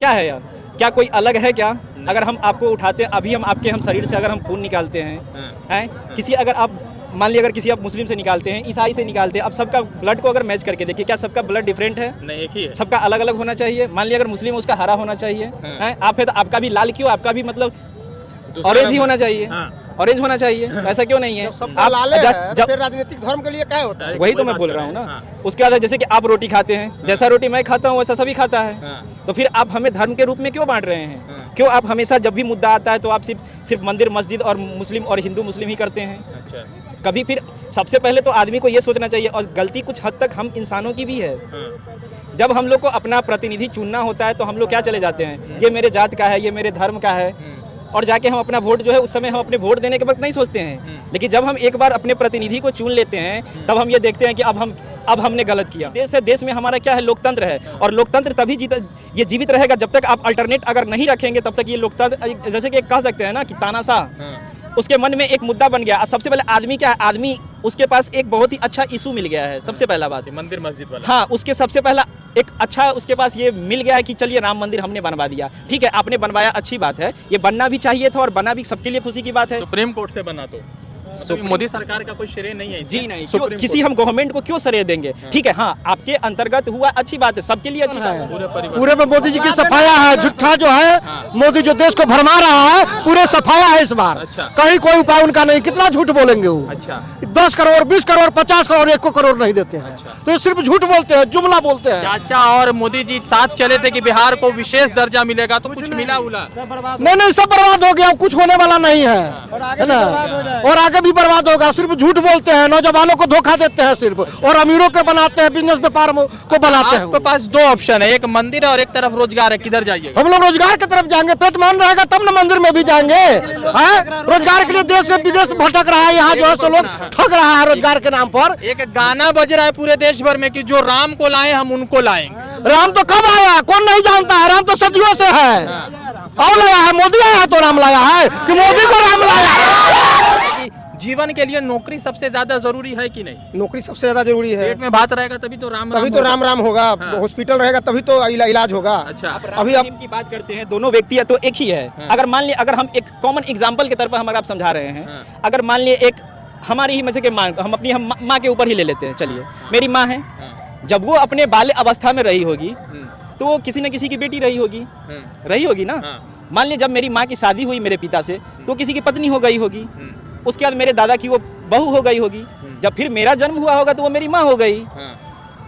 क्या है यार, क्या कोई अलग है क्या? अगर हम आपको उठाते हैं, अभी हम शरीर से अगर हम खून निकालते हैं किसी, अगर आप मान लिया, अगर किसी आप मुस्लिम से निकालते हैं, ईसाई से निकालते हैं, अब सबका ब्लड को अगर मैच करके देखिए, क्या सबका ब्लड डिफरेंट है? नहीं, एक ही है। सबका अलग अलग होना चाहिए। मान लिया अगर मुस्लिम है उसका हरा होना चाहिए, आप है तो आपका भी लाल क्यों? आपका भी मतलब ऑरेंज ही होना चाहिए, ऑरेंज होना चाहिए। ऐसा क्यों नहीं है? आप फिर राजनीतिक धर्म के लिए क्या होता है? वही तो मैं बोल रहा हूँ ना। उसके बाद जैसे कि आप रोटी खाते हैं, जैसा रोटी मैं खाता हूँ वैसा सभी खाता है, तो फिर आप हमें धर्म के रूप में क्यों बांट रहे हैं? क्यों आप हमेशा जब भी मुद्दा आता है तो आप सिर्फ मंदिर मस्जिद और मुस्लिम और हिंदू मुस्लिम ही करते हैं? कभी फिर सबसे पहले तो आदमी को ये सोचना चाहिए, और गलती कुछ हद तक हम इंसानों की भी है। जब हम लोग को अपना प्रतिनिधि चुनना होता है तो हम लोग क्या चले जाते हैं, ये मेरे जात का है, ये मेरे धर्म का है, और जाके हम अपना वोट जो है उस समय हम अपने वोट देने के वक्त नहीं सोचते हैं। लेकिन जब हम एक बार अपने प्रतिनिधि को चुन लेते हैं तब हम ये देखते हैं कि अब हमने गलत किया। देश है, देश में हमारा क्या है, लोकतंत्र है, और लोकतंत्र तभी ये जीवित रहेगा जब तक आप अल्टरनेट अगर नहीं रखेंगे, तब तक ये लोकतंत्र, जैसे कि कह सकते हैं ना कि तानाशाह, उसके मन में एक मुद्दा बन गया। सबसे पहले आदमी क्या है, आदमी उसके पास एक बहुत ही अच्छा इशू मिल गया है। सबसे पहला बात मंदिर मस्जिद वाला, हाँ, उसके सबसे पहला एक अच्छा उसके पास ये मिल गया है कि चलिए राम मंदिर हमने बनवा दिया, ठीक है, आपने बनवाया, अच्छी बात है, ये बनना भी चाहिए था और बना भी सबके लिए खुशी की बात है। सुप्रीम कोर्ट से बना तो मोदी सरकार का कोई श्रेय नहीं है? जी नहीं, किसी हम गवर्नमेंट को क्यों श्रेय देंगे? ठीक है, हाँ, आपके अंतर्गत हुआ, अच्छी बात है, सबके लिए अच्छी बात है। पूरे में मोदी जी की सफाया है, झूठा जो है मोदी जो देश को भरमा रहा है, पूरे सफाया है इस बार। कहीं कोई उपाय उनका नहीं, कितना झूठ बोलेंगे वो? 10 करोड़ 20 करोड़ 50 करोड़ 1 करोड़ नहीं देते हैं, तो सिर्फ झूठ बोलते हैं, जुमला बोलते हैं। चाचा और मोदी जी साथ चले थे कि बिहार को विशेष दर्जा मिलेगा, तो कुछ मिला उला नहीं, सब बर्बाद हो गया, कुछ होने वाला नहीं है, है ना, और आगे भी बर्बाद होगा। सिर्फ झूठ बोलते हैं, नौजवानों को धोखा देते हैं सिर्फ, और अमीरों के बनाते हैं, बिजनेस व्यापार को बनाते हैं। आपके पास 2 ऑप्शन है, एक मंदिर है और एक तरफ रोजगार है, किधर जाइए? हम लोग रोजगार की तरफ जाएंगे, पेट मान रहेगा तब न मंदिर में भी जाएंगे। रोजगार के लिए देश से विदेश भटक रहा है, यहाँ जो है सो लोग ठग रहा है रोजगार के नाम पर। एक गाना बज रहा है पूरे देश भर में कि जो राम को लाए हम उनको लाएंगे। राम तो कब आया, कौन नहीं जानता है? राम तो सदियों से है, और लाया है, मोदी आया तो राम लाया है कि मोदी को राम लाया? जीवन के लिए नौकरी सबसे ज्यादा जरूरी है कि नहीं? नौकरी सबसे ज्यादा जरूरी है। पेट में भात रहेगा तभी तो राम राम होगा, हॉस्पिटल रहेगा तभी तो इलाज होगा। अच्छा, अभी आप की बात करते हैं, दोनों व्यक्ति है तो एक ही है। अगर मान लिया, अगर हम एक कॉमन एग्जांपल के तौर पर हमारा आप समझा रहे हैं, अगर मान लिए एक हमारी ही में से माँ, हम अपनी माँ के ऊपर ही ले लेते हैं, चलिए मेरी माँ है, जब वो अपने बाल्य अवस्था में रही होगी तो वो किसी न किसी की बेटी रही होगी ना। मान लीजिए जब मेरी माँ की शादी हुई मेरे पिता से तो किसी की पत्नी हो गई होगी, उसके बाद मेरे दादा की वो बहू हो गई होगी, जब फिर मेरा जन्म हुआ होगा तो वो मेरी माँ हो गई,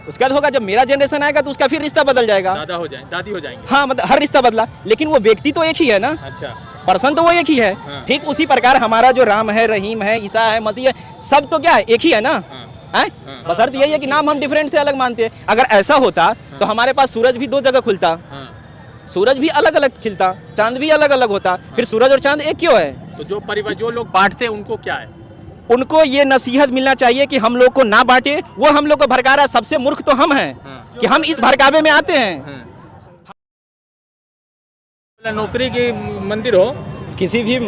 उसके बाद होगा जब मेरा जनरेशन आएगा तो उसका फिर रिश्ता बदल जाएगा, दादा हो जाए, दादी हो जाएंगे। हाँ, मतलब हर रिश्ता बदला, लेकिन वो व्यक्ति तो एक ही है ना। अच्छा, पर्सन तो वो एक ही है। ठीक उसी प्रकार हमारा जो राम है, रहीम है, ईसा है, मसीह है, सब तो क्या है, एक ही है ना। बस अर्थ यही है कि नाम हम डिफरेंट से अलग मानते हैं। अगर ऐसा होता तो हमारे पास सूरज भी 2 जगह खुलता, सूरज भी अलग अलग खिलता, चांद भी अलग अलग होता, फिर सूरज और चांद एक क्यों है? तो जो परिवार, जो लोग बांटते हैं उनको क्या है? उनको ये नसीहत मिलना चाहिए कि हम लोग को ना बांटे। वो हम लोग को भड़का रहा है, सबसे मूर्ख तो हम हैं कि हम इस भड़कावे में आते हैं। नौकरी की मंदिर हो, किसी भी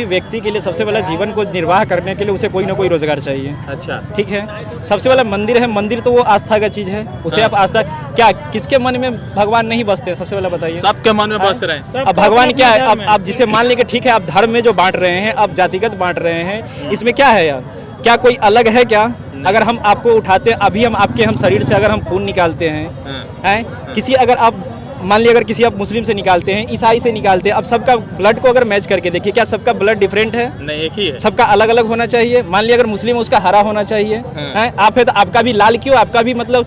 व्यक्ति के लिए सबसे पहला जीवन को निर्वाह करने के लिए उसे कोई ना कोई रोजगार चाहिए। अच्छा, ठीक है, सबसे पहला मंदिर है, मंदिर तो वो आस्था का चीज है, उसे आप आस्था, क्या किसके मन में भगवान नहीं बसते हैं? सबसे पहला बताइए। सबके मन में बस रहे हैं। अब भगवान क्या है? अब आप जिसे मान लेंगे, ठीक है, आप धर्म में जो बांट रहे हैं, आप जातिगत बांट रहे हैं, इसमें क्या है यार, क्या कोई अलग है क्या? अगर हम आपको उठाते हैं, अभी हम शरीर से अगर हम खून निकालते हैं किसी, अगर आप मान लिया अगर किसी आप मुस्लिम से निकालते हैं, ईसाई से निकालते हैं, अब सबका ब्लड को अगर मैच करके देखिए, क्या सबका ब्लड डिफरेंट है? नहीं, एक ही है। सबका अलग अलग होना चाहिए। मान लिया अगर मुस्लिम है उसका हरा होना चाहिए, आप है तो आपका भी लाल क्यों? आपका भी मतलब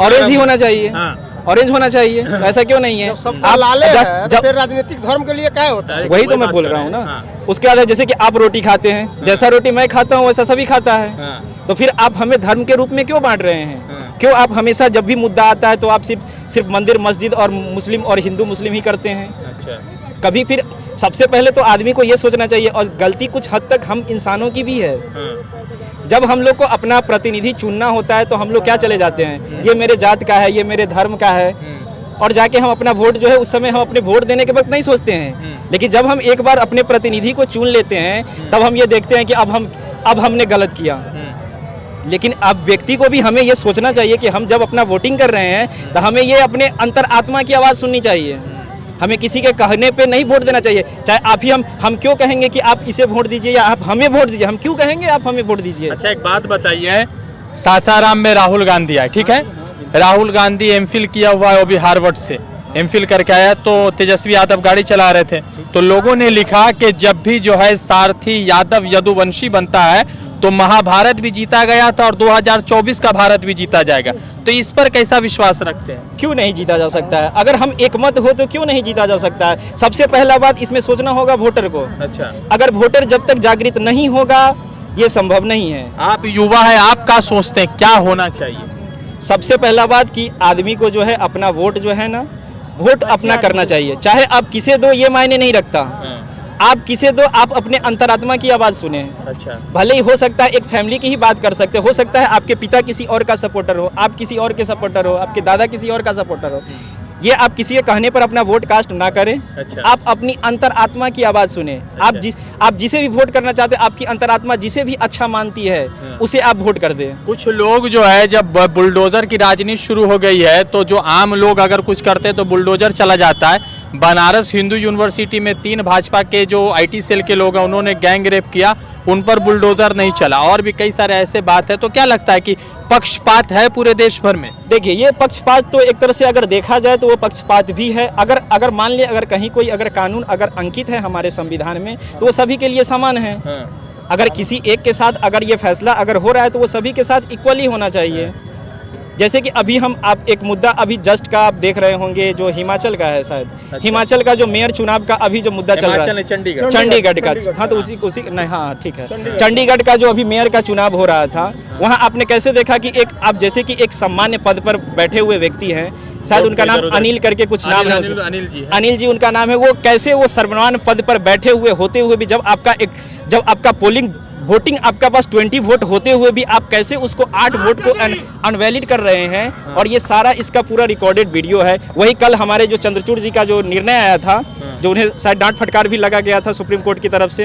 ऑरेंज ही होना चाहिए, ऑरेंज होना चाहिए। ऐसा क्यों नहीं है? आप फिर राजनीतिक धर्म के लिए क्या होता है? वही तो मैं बोल रहा हूँ ना। उसके बाद जैसे कि आप रोटी खाते हैं, जैसा रोटी मैं खाता हूँ वैसा सभी खाता है, तो फिर आप हमें धर्म के रूप में क्यों बांट रहे हैं? क्यों आप हमेशा जब भी मुद्दा आता है तो आप सिर्फ मंदिर मस्जिद और मुस्लिम और हिंदू मुस्लिम ही करते हैं? कभी फिर सबसे पहले तो आदमी को ये सोचना चाहिए, और गलती कुछ हद तक हम इंसानों की भी है। जब हम लोग को अपना प्रतिनिधि चुनना होता है तो हम लोग क्या चले जाते हैं, ये मेरे जात का है, ये मेरे धर्म का है, और जाके हम अपना वोट जो है उस समय हम अपने वोट देने के वक्त नहीं सोचते हैं। लेकिन जब हम एक बार अपने प्रतिनिधि को चुन लेते हैं तब हम ये देखते हैं कि अब हमने गलत किया। लेकिन अब व्यक्ति को भी हमें ये सोचना चाहिए कि हम जब अपना वोटिंग कर रहे हैं तो हमें ये अपने अंतरात्मा की आवाज़ सुननी चाहिए। हमें किसी के कहने पे नहीं वोट देना चाहिए। चाहे आप ही हम क्यों कहेंगे कि आप इसे वोट दीजिए या आप हमें वोट दीजिए, हम क्यों कहेंगे आप हमें वोट दीजिए। अच्छा एक बात बताइए, सासाराम में राहुल गांधी आए, ठीक है, राहुल गांधी एमफिल किया हुआ है, वो भी हार्वर्ड से एमफिल करके आया, तो तेजस्वी यादव गाड़ी चला रहे थे, तो लोगों ने लिखा कि जब भी जो है सारथी यादव यदुवंशी बनता है तो महाभारत भी जीता गया था और 2024 का भारत भी जीता जाएगा। तो इस पर कैसा विश्वास रखते हैं? क्यों नहीं जीता जा सकता है? अगर हम एकमत हो तो क्यों नहीं जीता जा सकता है? सबसे पहला बात इसमें सोचना होगा वोटर को। अच्छा, अगर वोटर जब तक जागृत नहीं होगा ये संभव नहीं है। आप युवा है, आप क्या सोचते हैं क्या होना चाहिए? सबसे पहला बात कि आदमी को जो है अपना वोट जो है ना, वोट अपना करना चाहिए। चाहे आप किसे दो ये मायने नहीं रखता, आप किसे दो, आप अपने अंतरात्मा की आवाज़ सुने। अच्छा, भले ही हो सकता है एक फैमिली की ही बात कर सकते हो सकता है आपके पिता किसी और का सपोर्टर हो, आप किसी और के सपोर्टर हो, आपके दादा किसी और का सपोर्टर हो, ये आप किसी के कहने पर अपना वोट कास्ट ना करें। अच्छा। आप अपनी अंतरात्मा की आवाज़ सुने। अच्छा। आप जिसे भी वोट करना चाहते हैं, आपकी अंतरात्मा जिसे भी अच्छा मानती है उसे आप वोट कर दें। कुछ लोग जो है जब बुलडोजर की राजनीति शुरू हो गई है तो जो आम लोग अगर कुछ करते हैं तो बुलडोजर चला जाता है। बनारस हिंदू यूनिवर्सिटी में 3 भाजपा के जो आईटी सेल के लोग हैं उन्होंने गैंग रेप किया, उन पर बुलडोजर नहीं चला, और भी कई सारे ऐसे बात है। तो क्या लगता है कि पक्षपात है पूरे देश भर में? देखिए ये पक्षपात तो एक तरह से अगर देखा जाए तो वो पक्षपात भी है। अगर मान लिया अगर कहीं कोई अगर कानून अगर अंकित है हमारे संविधान में तो वो सभी के लिए समान है। अगर किसी एक के साथ अगर ये फैसला अगर हो रहा है तो वो सभी के साथ इक्वली होना चाहिए। जैसे कि अभी आप एक मुद्दा अभी जस्ट का आप देख रहे होंगे जो हिमाचल का है शायद। अच्छा। हिमाचल का जो मेयर चुनाव का अभी जो मुद्दा चल रहा है चंडीगढ़ का, हाँ तो उसी नहीं, हाँ ठीक है, चंडीगढ़ का जो अभी मेयर का चुनाव हो रहा था वहाँ आपने कैसे देखा कि एक आप जैसे कि एक सम्मान्य पद पर बैठे हुए व्यक्ति हैं, शायद उनका नाम अनिल करके कुछ नाम है, अनिल जी उनका नाम है, वो कैसे वो सर्वमान्य पद पर बैठे हुए होते हुए भी जब आपका पोलिंग वोटिंग आपका पास 20 वोट होते हुए भी आप कैसे उसको 8 वोट को अनवैलिड कर रहे हैं। और ये सारा इसका पूरा रिकॉर्डेड वीडियो है। वही कल हमारे जो चंद्रचूड़ जी का जो निर्णय आया था, जो उन्हें शायद डांट फटकार भी लगा गया था सुप्रीम कोर्ट की तरफ से।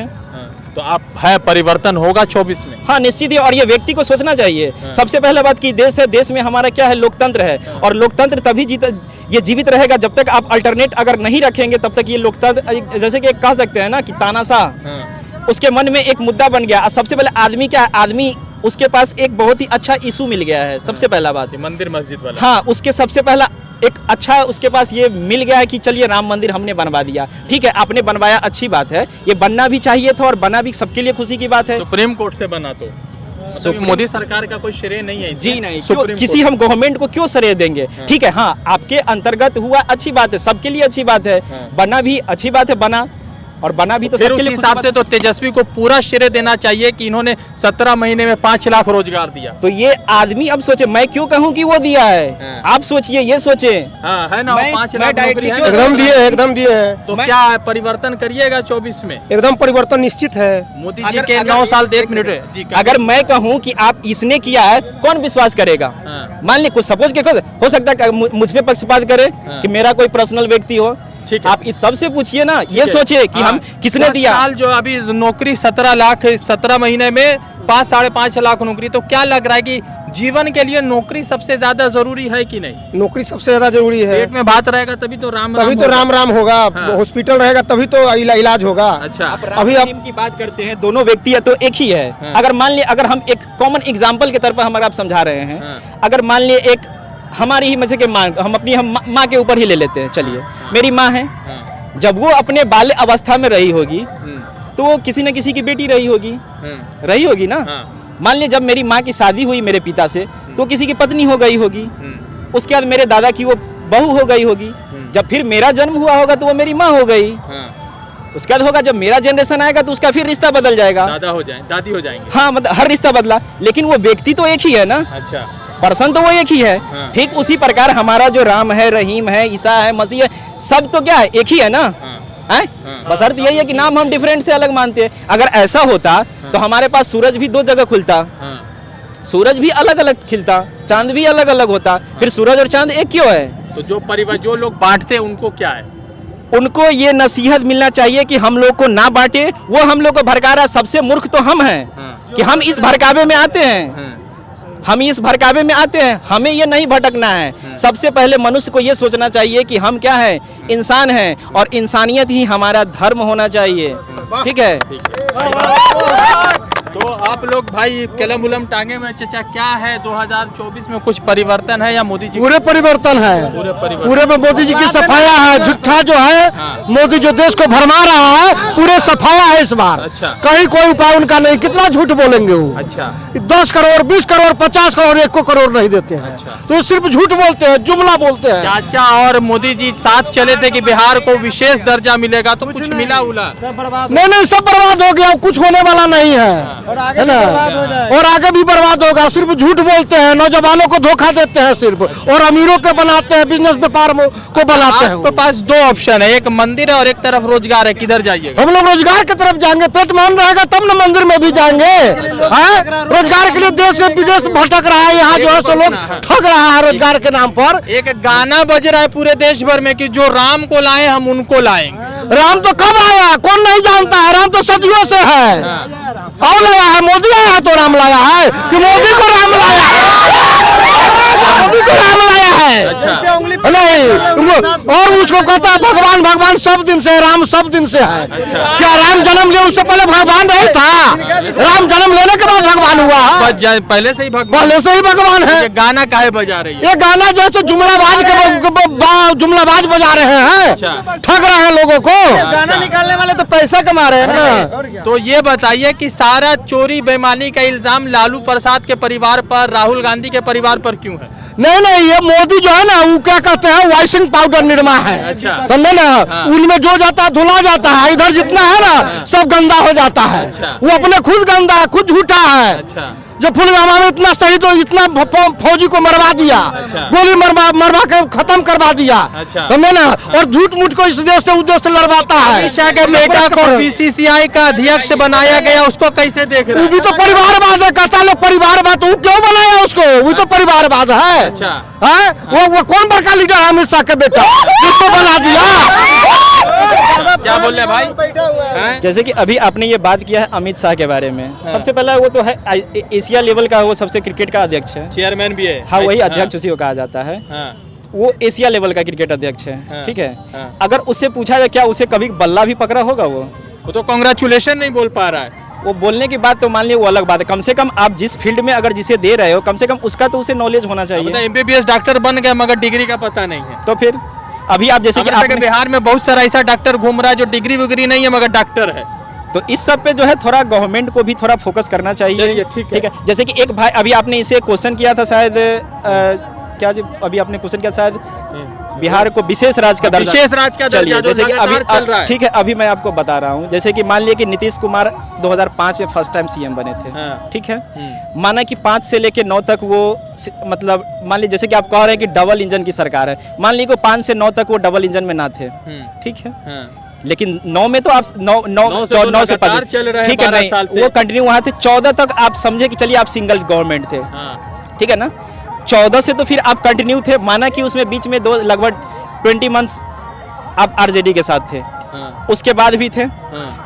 तो आप है परिवर्तन होगा 24 में? हाँ निश्चित ही, और ये व्यक्ति को सोचना चाहिए। सबसे पहला बात कि देश है, देश में हमारा क्या है, लोकतंत्र है, और लोकतंत्र तभी ये जीवित रहेगा जब तक आप अल्टरनेट अगर नहीं रखेंगे तब तक ये लोकतंत्र, जैसे कि कह सकते हैं ना कि तानाशाह उसके मन में एक मुद्दा बन गया। सबसे पहले आदमी क्या है, आदमी उसके पास एक बहुत ही अच्छा इशू मिल गया है। सबसे पहला बात मंदिर मस्जिद वाला, हाँ उसके सबसे पहला एक अच्छा उसके पास ये मिल गया है कि चलिए राम मंदिर हमने बनवा दिया, ठीक है आपने बनवाया, अच्छी बात है, ये बनना भी चाहिए था और बना भी सबके लिए खुशी की बात है। सुप्रीम कोर्ट से बना तो मोदी सरकार का कोई श्रेय नहीं है जी नहीं, किसी हम गवर्नमेंट को क्यों श्रेय देंगे? ठीक है, हाँ आपके अंतर्गत हुआ अच्छी बात है, सबके लिए अच्छी बात है, बना भी अच्छी बात है, बना और बना भी तो सबके लिए। हिसाब से तो तेजस्वी को पूरा श्रेय देना चाहिए कि इन्होंने 17 महीने में 5 लाख रोजगार दिया। तो ये आदमी अब सोचे, मैं क्यों कहूँ कि वो दिया है, आप सोचिए, ये सोचे है ना, 5 लाख एकदम दिए, एकदम दिए हैं। तो क्या परिवर्तन करिएगा 24 में? एकदम परिवर्तन निश्चित है। मोदी जी के 9 साल 1 मिनट जी, अगर मैं कहूँ कि आप इसने किया है, कौन विश्वास करेगा? मान लीजिए कुछ सपोज के हो सकता है मुझ पे पक्षपात करे कि मेरा कोई पर्सनल व्यक्ति हो, आप इस सबसे पूछिए ना, ये सोचिए कि हम किसने दिया। साल जो अभी नौकरी 17 लाख 17 महीने में 5-5.5 लाख नौकरी, तो क्या लग रहा है कि जीवन के लिए नौकरी सबसे ज्यादा जरूरी है कि नहीं? नौकरी सबसे ज्यादा जरूरी है। पेट में बात रहेगा तभी तो राम राम होगा, हॉस्पिटल रहेगा तभी तो इलाज होगा। अच्छा, अभी आप की बात करते हैं, दोनों व्यक्ति है तो एक ही है। अगर मान लिया, अगर हम एक कॉमन एग्जाम्पल के तौर पर हम आप समझा रहे हैं, अगर मान लिए एक हमारी ही मजे के माँ, हम अपनी माँ के ऊपर ही ले लेते हैं, चलिए मेरी माँ है, जब वो अपने बाल्य अवस्था में रही होगी तो वो किसी न किसी की बेटी रही होगी ना। मान लीजिए जब मेरी माँ की शादी हुई मेरे पिता से तो किसी की पत्नी हो गई होगी, उसके बाद मेरे दादा की वो बहू हो गई होगी, जब फिर मेरा जन्म हुआ होगा तो वो मेरी माँ हो गई, उसके बाद होगा जब मेरा जनरेशन आएगा तो उसका फिर रिश्ता बदल जाएगा, दादी हो जाएंगे। हाँ मतलब हर रिश्ता बदला, लेकिन वो व्यक्ति तो एक ही है ना। अच्छा, पर्सन तो वो एक ही है। ठीक उसी प्रकार हमारा जो राम है, रहीम है, ईसा है, मसीह है, सब तो क्या है, एक ही है ना। बस अर्थ यही है कि नाम हम डिफरेंट से अलग मानते हैं। अगर ऐसा होता तो हमारे पास सूरज भी 2 जगह खुलता, सूरज भी अलग अलग खिलता, चांद भी अलग अलग होता, फिर सूरज और चांद एक क्यों है? तो जो परिवार जो लोग बांटते हैं उनको क्या है? उनको ये नसीहत मिलना चाहिए कि हम लोग को ना बांटे। वो हम लोग को भड़का रहा, सबसे मूर्ख तो हम हैं कि हम इस भड़कावे में आते हैं। हम इस भड़कावे में आते हैं, हमें ये नहीं भटकना है। सबसे पहले मनुष्य को ये सोचना चाहिए कि हम क्या है, इंसान हैं और इंसानियत ही हमारा धर्म होना चाहिए। ठीक है। तो आप लोग भाई कलम उलम टांगे में, चाचा क्या है 2024 में कुछ परिवर्तन है या मोदी जी? पूरे परिवर्तन है, पूरे में मोदी जी की सफाया है। झूठा जो है मोदी जो देश को भरमा रहा है, पूरे सफाया है इस बार। अच्छा। कहीं कोई उपाय उनका नहीं। कितना झूठ बोलेंगे वो? अच्छा। 10 करोड़ 20 करोड़ 50 करोड़ 1 करोड़ नहीं देते हैं। तो सिर्फ झूठ बोलते हैं, जुमला बोलते हैं। चाचा और मोदी जी साथ चले थे कि बिहार को विशेष दर्जा मिलेगा, तो कुछ मिला उला? नहीं, सब बर्बाद हो गया, कुछ होने वाला नहीं है, है ना। और आगे भी बर्बाद होगा। सिर्फ झूठ बोलते हैं, नौजवानों को धोखा देते हैं सिर्फ, और अमीरों को बनाते हैं, बिजनेस व्यापार को बनाते हैं। आपके पास दो ऑप्शन है, एक मंदिर है और एक तरफ रोजगार है, किधर जाइएगा? हम लोग रोजगार की तरफ जाएंगे। पेट मान रहेगा तब न मंदिर में भी जाएंगे। रोजगार के लिए देश विदेश भटक रहा है, यहाँ जो है सो लोग ठग रहा है रोजगार के नाम पर। एक गाना बज रहा है पूरे देश भर में कि जो राम को लाए हम उनको लाएंगे। राम तो कब आया, कौन नहीं जानता है? राम तो सदियों से है। और लाया है मोदी, आया तो राम लाया है कि मोदी को राम लाया है? मोदी को राम लाया है। अच्छा। नहीं, और उसको कहता है भगवान, भगवान सब दिन से, राम सब दिन से है। क्या राम जन्म लिया उससे पहले भगवान नहीं था? राम जन्म लेने के बाद भगवान हुआ? पहले से ही भगवान, पहले से ही भगवान है। ये गाना काहे बजा रही है? ये गाना जैसे जुमलाबाज बजा रहे हैं, ठग रहे हैं लोगों को। गाना निकालने वाले तो पैसा कमा रहे हैं ना। तो ये बताइए कि सारा चोरी बेईमानी का इल्जाम लालू प्रसाद के परिवार पर, राहुल गांधी के परिवार पर क्यों है? नहीं, ये मोदी जो है ना, वो क्या कहते हैं, वॉशिंग पाउडर निर्मा है। अच्छा। समझे ना। उनमें जो जाता है धुला जाता है, इधर जितना है ना सब गंदा हो जाता है। अच्छा। वो अपने खुद गंदा है, खुद झूठा है। अच्छा। जो पुलवामा में इतना शहीद हो, इतना फौजी को मरवा दिया, गोली मरवा के खत्म करवा दिया। अच्छा। समझे ना। और झूठ मूठ को इस देश से उस देश से लड़वाता है। अमित शाह के बेटा को बीसीसीआई का अध्यक्ष बनाया गया, उसको कैसे देख रहे वो हैं? भी तो परिवारवाद है, कहता लोग परिवारवाद। वो क्यों बनाया उसको? वो तो परिवारवाद है। अच्छा। वो कौन बड़का लीडर है? अमित शाह के बेटा, जिसको बना दिया। क्या बोल रहे भाई? जैसे कि अभी आपने ये बात किया है अमित शाह के बारे में, सबसे पहला वो तो है एशिया लेवल का, वो सबसे क्रिकेट का अध्यक्ष है, चेयरमैन भी है। हाँ, वही अध्यक्ष उसी को कहा जाता है। वो एशिया लेवल का क्रिकेट अध्यक्ष है। ठीक है। अगर उससे पूछा जाए क्या उसे कभी बल्ला भी पकड़ा होगा? वो तो कांग्रेचुलेशन नहीं बोल पा रहा है। वो बोलने की बात तो मान लिया, वो अलग बात है। कम से कम आप जिस फील्ड में अगर जिसे दे रहे हो, कम से कम उसका तो उसे नॉलेज होना चाहिए। एमबीबीएस डॉक्टर बन गया मगर डिग्री का पता नहीं है, तो फिर अभी आप जैसे कि आपने बिहार में बहुत सारा ऐसा डॉक्टर घूम रहा है जो डिग्री विग्री नहीं है मगर डॉक्टर है। तो इस सब पे जो है थोड़ा गवर्नमेंट को भी थोड़ा फोकस करना चाहिए। ठीक है। जैसे कि एक भाई, अभी आपने इसे क्वेश्चन किया था शायद, क्या जी अभी आपने क्वेश्चन किया शायद बिहार को विशेष राज्य का दर्जा, विशेष राज्य का दर्जा जैसे कि अभी चल रहा है। ठीक है, अभी मैं आपको बता रहा हूँ। जैसे कि मान लिया कि नीतीश कुमार 2005 में फर्स्ट टाइम सीएम बने थे। ठीक है। माना कि 5 से लेके 9 तक वो, मतलब मान लीजिए जैसे कि आप कह रहे हैं कि डबल इंजन की सरकार है, मान लीजिए 5 से 9 तक वो डबल इंजन में ना थे। ठीक है। लेकिन 9 में तो आप 9 से 5 चल रहे हैं, ठीक है, नहीं वो कंटिन्यू वहाँ थे। 14 तक आप समझे कि चलिए आप सिंगल गवर्नमेंट थे। ठीक है ना। 14 से तो फिर आप कंटिन्यू थे, माना कि उसमें बीच में लगभग 20 मंथ्स आप आरजेडी के साथ थे। उसके बाद भी थे।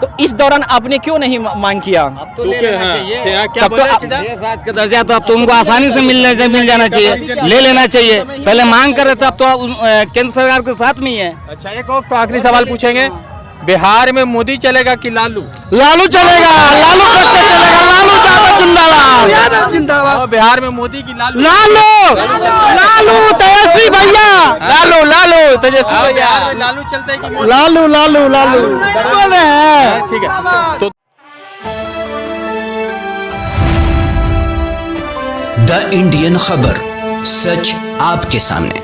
तो इस दौरान आपने क्यों नहीं मांग किया? अब तो ले लेना चाहिए। तब तो विशेष राज्य का दर्जा तो अब तुमको आसानी से मिल जाना चाहिए, ले लेना चाहिए। पहले मांग कर रहे थे, अब तो केंद्र सरकार के साथ में ही है। अच्छा, एक और आखिरी सवाल पूछेंगे, बिहार में मोदी चलेगा कि लालू? लालू चलेगा, लालू कैसे चलेगा? लालू यादव जिंदाबाद, यादव जिंदाबाद। बिहार में मोदी की लालू? लालू तेजस्वी भैया, लालू तेजस्वी भैया। लालू चलता है कि लालू बोल रहे हैं। ठीक है। तो द इंडियन खबर, सच आपके सामने।